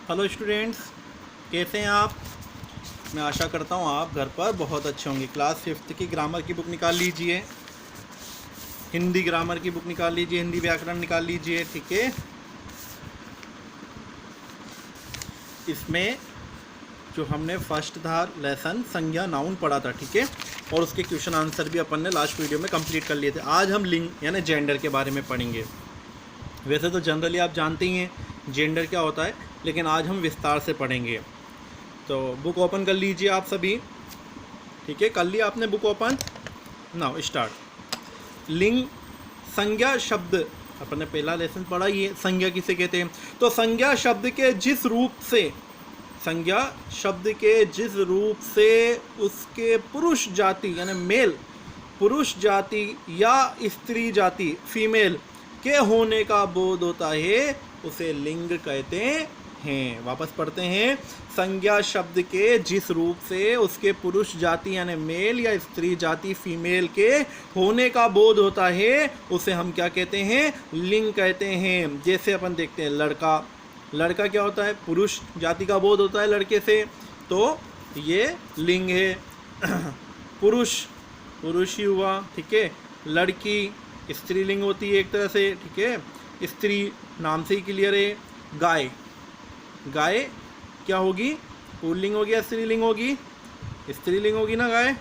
Hello students, कैसे हैं आप। मैं आशा करता हूँ आप घर पर बहुत अच्छे होंगे। क्लास 5th की ग्रामर की बुक निकाल लीजिए, हिंदी ग्रामर की बुक निकाल लीजिए, हिंदी व्याकरण निकाल लीजिए। ठीक है, इसमें जो हमने फर्स्ट था लेसन संज्ञा नाउन पढ़ा था, ठीक है, और उसके क्वेश्चन आंसर भी अपन ने लास्ट वीडियो में कंप्लीट कर लिए थे। आज हम लिंग यानी जेंडर के बारे में पढ़ेंगे। वैसे तो जनरली आप जानते ही हैं जेंडर क्या होता है, लेकिन आज हम विस्तार से पढ़ेंगे। तो बुक ओपन कर लीजिए आप सभी। ठीक है, कर लिया आपने बुक ओपन। Now start. लिंग संज्ञा शब्द, अपन ने पहला लेसन पढ़ा, ये संज्ञा किसे कहते हैं। तो संज्ञा शब्द के जिस रूप से, संज्ञा शब्द के जिस रूप से उसके पुरुष जाति यानी मेल, पुरुष जाति या स्त्री जाति फीमेल के होने का बोध होता है, उसे लिंग कहते हैं। वापस पढ़ते हैं। संज्ञा शब्द के जिस रूप से उसके पुरुष जाति यानी मेल या स्त्री जाति फीमेल के होने का बोध होता है, उसे हम क्या कहते हैं, लिंग कहते हैं। जैसे अपन देखते हैं लड़का, लड़का क्या होता है, पुरुष जाति का बोध होता है लड़के से, तो ये लिंग है। पुरुष पुरुष ही हुआ, ठीक है। लड़की स्त्रीलिंग होती है एक तरह से, ठीक है, स्त्री नाम से ही क्लियर है। गाय, गाय क्या होगी, पुल्लिंग होगी या स्त्रीलिंग होगी, स्त्रीलिंग होगी ना गाय।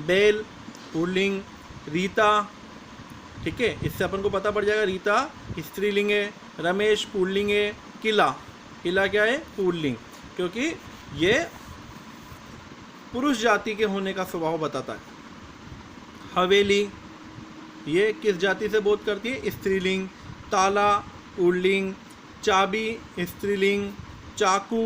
बैल पुल्लिंग। रीता, ठीक है, इससे अपन को पता पड़ जाएगा रीता स्त्रीलिंग है। रमेश पुल्लिंग है। किला, किला क्या है, पुल्लिंग, क्योंकि ये पुरुष जाति के होने का स्वभाव बताता है। हवेली, ये किस जाति से बोध करती है, स्त्रीलिंग। ताला पुल्लिंग। चाबी स्त्रीलिंग। चाकू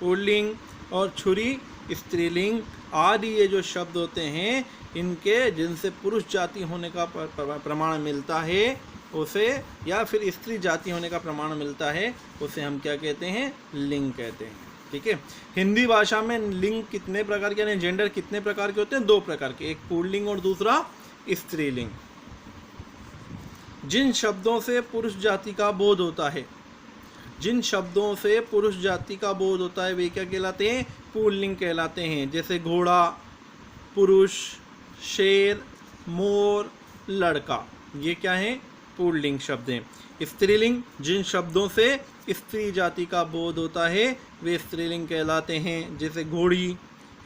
पुल्लिंग और छुरी स्त्रीलिंग आदि ये जो शब्द होते हैं, इनके जिनसे पुरुष जाति होने का प्रमाण मिलता है उसे, या फिर स्त्री जाति होने का प्रमाण मिलता है, उसे हम क्या कहते हैं, लिंग कहते हैं। ठीक है, हिंदी भाषा में लिंग कितने प्रकार के, यानी जेंडर कितने प्रकार के होते हैं, दो प्रकार के, एक पुल्लिंग और दूसरा स्त्रीलिंग। जिन शब्दों से पुरुष जाति का बोध होता है, जिन शब्दों से पुरुष जाति का बोध होता है, वे क्या कहलाते हैं, पुल्लिंग कहलाते हैं। जैसे घोड़ा पुरुष, शेर, मोर, लड़का, ये क्या है, पुल्लिंग शब्द हैं। स्त्रीलिंग, जिन शब्दों से स्त्री जाति का बोध होता है, वे स्त्रीलिंग कहलाते हैं। जैसे घोड़ी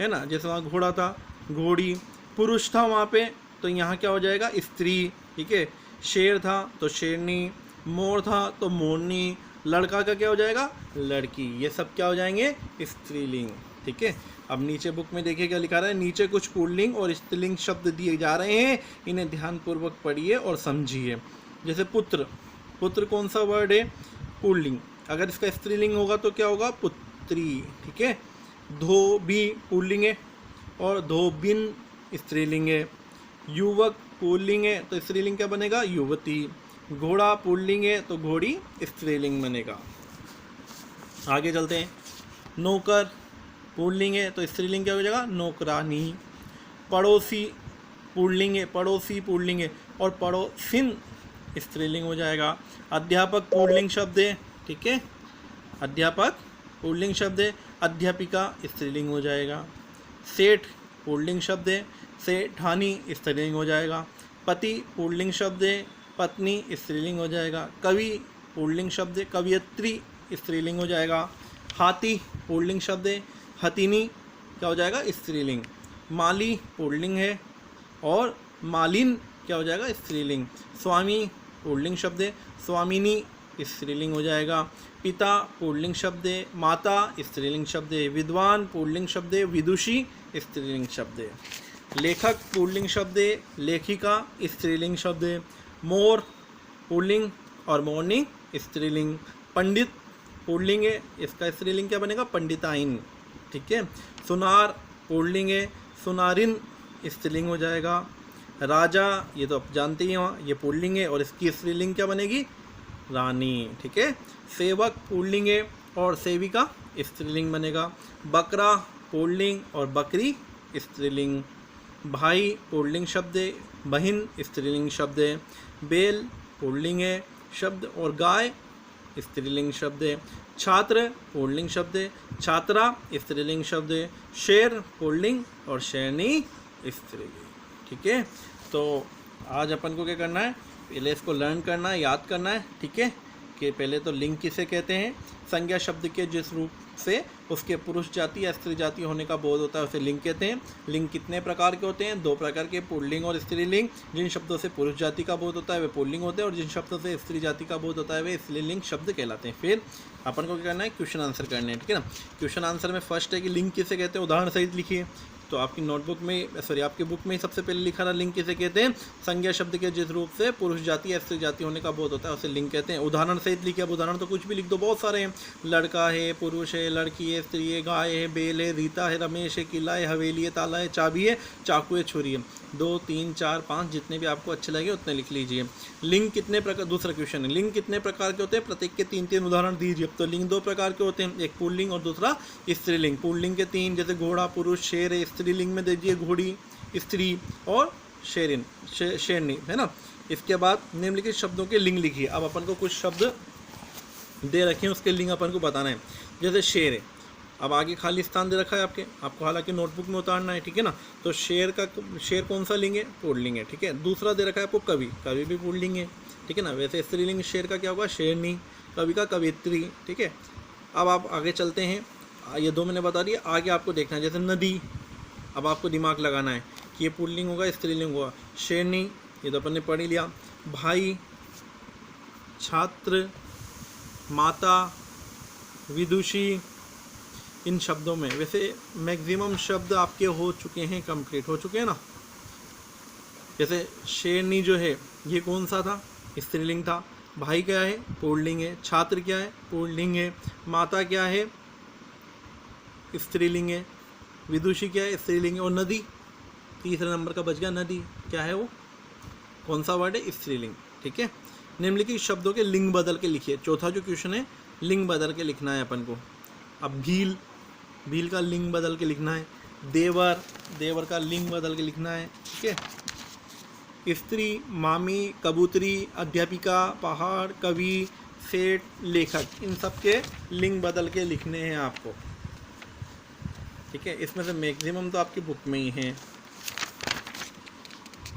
है ना, जैसे वहाँ घोड़ा था, घोड़ी। पुरुष था वहाँ पे, तो यहाँ क्या हो जाएगा, स्त्री, ठीक है। शेर था तो शेरनी, मोर था तो मोरनी, लड़का का क्या हो जाएगा, लड़की। ये सब क्या हो जाएंगे, स्त्रीलिंग। ठीक है, अब नीचे बुक में देखिए क्या लिखा रहा है। नीचे कुछ पुल्लिंग और स्त्रीलिंग शब्द दिए जा रहे हैं, इन्हें ध्यानपूर्वक पढ़िए और समझिए। जैसे पुत्र, पुत्र कौन सा वर्ड है, पुल्लिंग। अगर इसका स्त्रीलिंग होगा तो क्या होगा, पुत्री। ठीक है, धोबी पुल्लिंग है और धोबिन स्त्रीलिंग है। युवक पुल्लिंग है तो स्त्रीलिंग क्या बनेगा, युवती। घोड़ा पुल्लिंग है तो घोड़ी स्त्रीलिंग बनेगा। आगे चलते हैं। नौकर पुल्लिंग है तो स्त्रीलिंग क्या हो जाएगा, नौकरानी। पड़ोसी पुल्लिंग है, पड़ोसी पुल्लिंग है और पड़ोसिन स्त्रीलिंग हो जाएगा। अध्यापक पुल्लिंग शब्द है, ठीक है, अध्यापक पुल्लिंग शब्द है। अध्यापिका स्त्रीलिंग हो जाएगा। सेठ पुल्लिंग शब्द है, सेठानी स्त्रीलिंग हो जाएगा। पति पुल्लिंग शब्द है, पत्नी स्त्रीलिंग हो जाएगा। कवि पुल्लिंग शब्द है, कवियत्री स्त्रीलिंग हो जाएगा। हाथी पुल्लिंग शब्द है, हथिनी क्या हो जाएगा, स्त्रीलिंग। माली पुल्लिंग है और मालिन क्या हो जाएगा, स्त्रीलिंग। स्वामी पुल्लिंग शब्द है, स्वामिनी स्त्रीलिंग हो जाएगा। पिता पुल्लिंग शब्द है, माता स्त्रीलिंग शब्द है। विद्वान पुल्लिंग शब्द है, विदुषी स्त्रीलिंग शब्द है। लेखक पुल्लिंग शब्द है, लेखिका स्त्रीलिंग शब्द है। मोर पुल्लिंग और मोरनी स्त्रीलिंग। पंडित पुल्लिंग है, इसका स्त्रीलिंग क्या बनेगा, पंडिताइन। ठीक है, सुनार पुल्लिंग है, सुनारिन स्त्रीलिंग हो जाएगा। राजा, ये तो आप जानते ही हो, ये पुल्लिंग है और इसकी स्त्रीलिंग क्या बनेगी, रानी। ठीक है, सेवक पुल्लिंग है और सेविका स्त्रीलिंग बनेगा। बकरा पुल्लिंग और बकरी स्त्रीलिंग। भाई पुल्लिंग शब्द है, बहन स्त्रीलिंग शब्द है। बैल पुल्लिंग है शब्द और गाय स्त्रीलिंग शब्द है। छात्र पुल्लिंग शब्द है, छात्रा स्त्रीलिंग शब्द है, शेर पुल्लिंग और शेरनी स्त्रीलिंग। ठीक है, तो आज अपन को क्या करना है, पहले इसको लर्न करना है, याद करना है। ठीक है, कि पहले तो लिंग किसे कहते हैं, संज्ञा शब्द के जिस रूप से उसके पुरुष जाति या स्त्री जाति होने का बोध होता है उसे लिंग कहते हैं। लिंग कितने प्रकार के होते हैं, 2 प्रकार के, पुल्लिंग और स्त्रीलिंग। जिन शब्दों से पुरुष जाति का बोध होता है वे पुल्लिंग होते हैं और जिन शब्दों से स्त्री जाति का बोध होता है वे स्त्रीलिंग शब्द कहलाते हैं। फिर अपन को क्या करना है, क्वेश्चन आंसर करने हैं। ठीक है ना, क्वेश्चन आंसर में फर्स्ट है कि लिंग किसे कहते हैं, उदाहरण सहित लिखिए। तो आपकी नोटबुक में, सॉरी आपकी बुक में सबसे पहले लिखा रहा लिंग किसे कहते हैं, संज्ञा शब्द के जिस रूप से पुरुष जाति या स्त्री जाति होने का बोध होता है उसे लिंग कहते हैं। उदाहरण सहित लिखिए। अब उदाहरण तो कुछ भी लिख दो, बहुत सारे हैं। लड़का है, पुरुष है, लड़की है, स्त्री है, गाय है, बेल है, रीता है, रमेश है, किला है, हवेली है, ताला है, चाबी है, चाकू है, छुरी है। 2, 3, 4, 5 जितने भी आपको अच्छे लगे उतने लिख लीजिए। लिंग कितने प्रकार, दूसरा क्वेश्चन है, लिंग कितने प्रकार के होते हैं, प्रत्येक के 3-3 उदाहरण दीजिए। तो लिंग 2 प्रकार के होते हैं, एक पुल्लिंग और दूसरा स्त्रीलिंग। पुल्लिंग के 3, जैसे घोड़ा, पुरुष, शेर है। स्त्रीलिंग में दीजिए घोड़ी, स्त्री और शेरिन, शेरनी, है ना। इसके बाद निम्नलिखित शब्दों के लिंग लिखिए। अब अपन को कुछ शब्द दे रखे हैं, उसके लिंग अपन को बताना है। जैसे शेर है, अब आगे खाली स्थान दे रखा है आपको हालांकि नोटबुक में उतारना है। ठीक है ना, तो शेर कौन सा लिंग है, पुल्लिंग है। ठीक है, दूसरा दे रखा है आपको कवि, कवि भी पुल्लिंग है। ठीक है ना, वैसे स्त्रीलिंग शेर का क्या होगा, शेरनी, कवि का कवित्री। ठीक है, अब आप आगे चलते हैं, ये 2 मैंने बता दिया, आगे आपको देखना है। जैसे नदी, अब आपको दिमाग लगाना है कि ये पुल्लिंग होगा स्त्रीलिंग होगा। शेरनी ये तो अपन ने पढ़ ही लिया। भाई, छात्र, माता, विदुषी, इन शब्दों में वैसे मैक्सिमम शब्द आपके हो चुके हैं, कंप्लीट हो चुके हैं ना। जैसे शेरनी जो है ये कौन सा था, स्त्रीलिंग था। भाई क्या है, पुल्लिंग है। छात्र क्या है, पुल्लिंग है। माता क्या है, स्त्रीलिंग है। विदुषी क्या है, स्त्रीलिंग है। और नदी, तीसरे नंबर का बच गया, नदी क्या है, वो कौन सा वर्ड है, स्त्रीलिंग। ठीक है, निम्नलिखित शब्दों के लिंग बदल के लिखिए। चौथा जो क्वेश्चन है, लिंग बदल के लिखना है अपन को। अब भील, भील का लिंग बदल के लिखना है। देवर, देवर का लिंग बदल के लिखना है। ठीक है, स्त्री, मामी, कबूतरी, अध्यापिका, पहाड़, कवि, सेठ, लेखक, इन सब के लिंग बदल के लिखने हैं आपको। ठीक है, इसमें से मैक्सिमम तो आपकी बुक में ही है।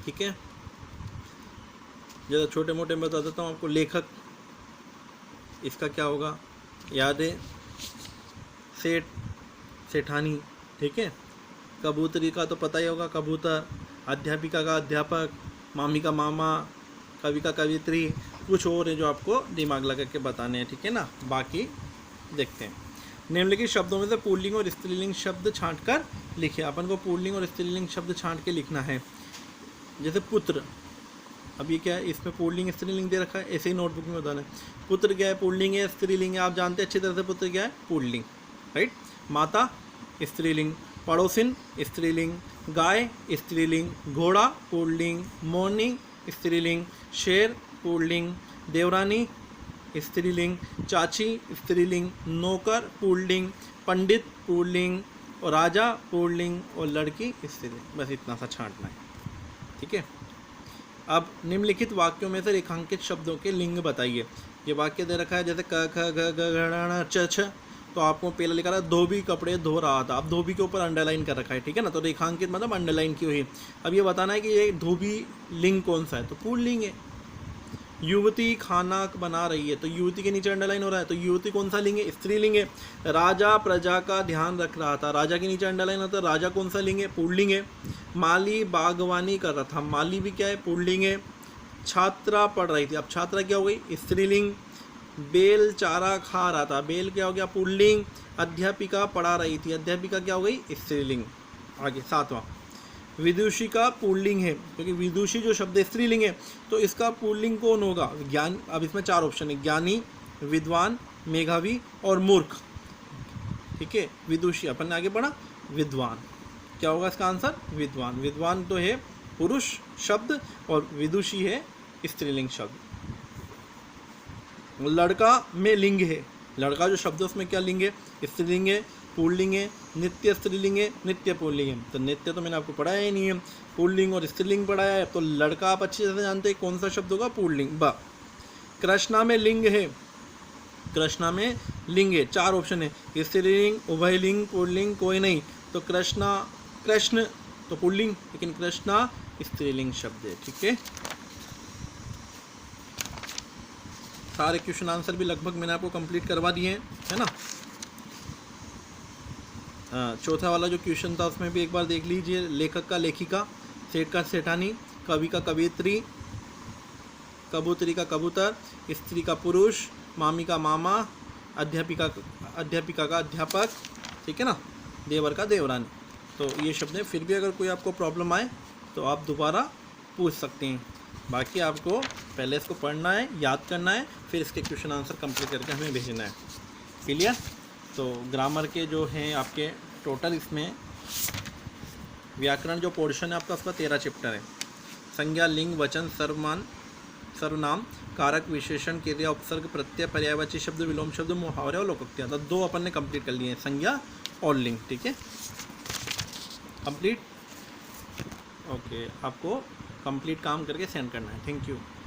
ठीक है, ज़्यादा छोटे मोटे बता देता हूँ आपको। लेखक, इसका क्या होगा, याद है, सेठ, सेठानी। ठीक है, कबूतरी का तो पता ही होगा, कबूतर। अध्यापिका का अध्यापक, मामी का मामा, कवि का कवित्री। कुछ और है जो आपको दिमाग लगा के बताने हैं। ठीक है ना, बाकी देखते हैं। निम्नलिखित शब्दों में से पुल्लिंग और स्त्रीलिंग शब्द छांट कर लिखिए। अपन को पुल्लिंग और स्त्रीलिंग शब्द छांट के लिखना है। जैसे पुत्र, अब ये क्या है, इसमें पुल्लिंग स्त्रीलिंग दे रखा है, ऐसे ही नोटबुक में बताना है। पुत्र क्या है, पुल्लिंग है, स्त्रीलिंग है, आप जानते हैं अच्छी तरह से। पुत्र क्या है, पुल्लिंग, राइट। माता स्त्रीलिंग, पड़ोसिन स्त्रीलिंग, गाय स्त्रीलिंग, घोड़ा पुल्लिंग, मोरनी स्त्रीलिंग, शेर पुल्लिंग, देवरानी स्त्रीलिंग, चाची स्त्रीलिंग, नौकर पुल्लिंग, पंडित पुल्लिंग और राजा पुल्लिंग और लड़की स्त्रीलिंग। बस इतना सा छांटना है। ठीक है, अब निम्नलिखित वाक्यों में से रेखांकित शब्दों के लिंग बताइए। ये वाक्य दे रखा है, जैसे क, ख, ग, घ, च, छ। तो आपको पहले लिखा रहा है, धोबी कपड़े धो रहा था। अब धोबी के ऊपर अंडरलाइन कर रखा है। ठीक है ना, तो रेखांकित मतलब अंडरलाइन की हुई। अब ये बताना है कि ये धोबी लिंग कौन सा है, तो पुल्लिंग है। युवती खाना बना रही है, तो युवती के नीचे अंडरलाइन हो रहा है, तो युवती कौन सा लिंग है, स्त्रीलिंग है। राजा प्रजा का ध्यान रख रहा था, राजा के नीचे अंडरलाइन होता है, राजा कौन सा लिंग है, पुल्लिंग है। माली बागवानी कर रहा था, माली भी क्या है, पुल्लिंग है। छात्रा पढ़ रही थी, अब छात्रा क्या हो गई, स्त्रीलिंग। बेल चारा खा रहा था, बेल क्या हो गया, पुल्लिंग। अध्यापिका पढ़ा रही थी, अध्यापिका क्या हो गई, स्त्रीलिंग। आगे 7वां, विदुषी का पुल्लिंग है, क्योंकि विदुषी जो शब्द स्त्रीलिंग है तो इसका पुल्लिंग कौन होगा, ज्ञान। अब इसमें 4 ऑप्शन है, ज्ञानी, विद्वान, मेधावी और मूर्ख। ठीक है, विदुषी अपन ने आगे पढ़ा, विद्वान। क्या होगा इसका आंसर, विद्वान। विद्वान तो है पुरुष शब्द और विदुषी है स्त्रीलिंग शब्द। लड़का में लिंग है, लड़का जो शब्द है उसमें क्या लिंग है, स्त्रीलिंग है, पुल्लिंग है। नित्य स्त्रीलिंग है, नित्य पुल्लिंग है। तो नित्य तो मैंने आपको पढ़ाया ही नहीं है, पुल्लिंग और स्त्रीलिंग पढ़ाया है। तो लड़का आप अच्छी तरह से जानते हैं कौन सा शब्द होगा, पुल्लिंग। ब, कृष्णा में लिंग है, कृष्णा में लिंग है, 4 ऑप्शन है, स्त्रीलिंग, उभयलिंग, पुल्लिंग, कोई नहीं। तो कृष्ण तो पुल्लिंग, लेकिन कृष्णा स्त्रीलिंग शब्द है। ठीक है, सारे क्वेश्चन आंसर भी लगभग मैंने आपको कंप्लीट करवा दिए हैं, है ना। चौथा वाला जो क्वेश्चन था उसमें भी एक बार देख लीजिए। लेखक का लेखिका, सेठ का सेठानी, कवि का कवियत्री, कबूतरी का कबूतर, स्त्री का पुरुष, मामी का मामा, अध्यापिका का अध्यापक, ठीक है ना, देवर का देवरानी। तो ये शब्द हैं। फिर भी अगर कोई आपको प्रॉब्लम आए तो आप दोबारा पूछ सकते हैं। बाकी आपको पहले इसको पढ़ना है, याद करना है, फिर इसके क्वेश्चन आंसर कंप्लीट करके हमें भेजना है। क्लियर। तो ग्रामर के जो हैं आपके टोटल इसमें व्याकरण जो पोर्शन है आपका, उसका 13 चैप्टर है। संज्ञा, लिंग, वचन, सर्वनाम, कारक, विशेषण, क्रिया, उपसर्ग, प्रत्यय, पर्यायवाची शब्द, विलोम शब्द, मुहावरे और लोकोक्तियाँ। तो 2 अपन ने कंप्लीट कर लिए हैं, संज्ञा और लिंग। ठीक है, कंप्लीट। ओके, आपको कंप्लीट काम करके सेंड करना है। Thank you.